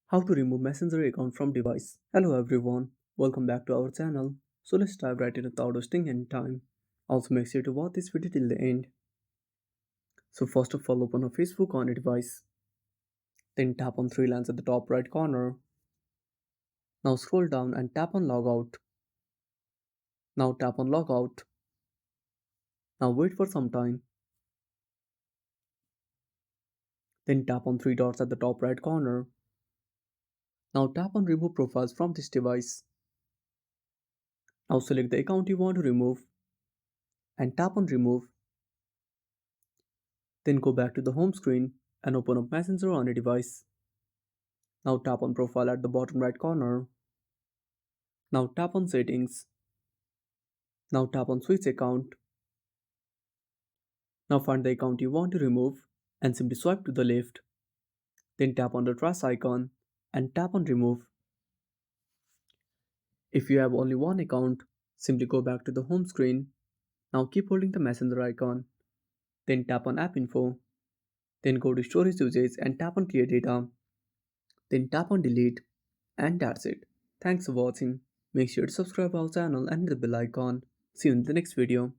How to remove messenger account from device. Hello everyone, welcome back to our channel. So let's dive right in without wasting any time. Also make sure to watch this video till the end. So first of all, open a Facebook on a device. Then tap on three lines at the top right corner. Now scroll down and tap on logout. Now tap on logout. Now wait for some time. Then tap on three dots at the top right corner. Now tap on remove profiles from this device. Now select the account you want to remove and tap on remove. Then go back to the home screen and open up Messenger on a device. Now tap on profile at the bottom right corner. Now tap on settings. Now tap on switch account. Now find the account you want to remove and simply swipe to the left. Then tap on the trash icon and tap on remove. If you have only one account, simply go back to the home screen. Now keep holding the messenger icon. Then tap on app info. Then go to storage usage and tap on clear data. Then tap on delete. And that's it. Thanks for watching. Make sure to subscribe our channel and hit the bell icon. See you in the next video.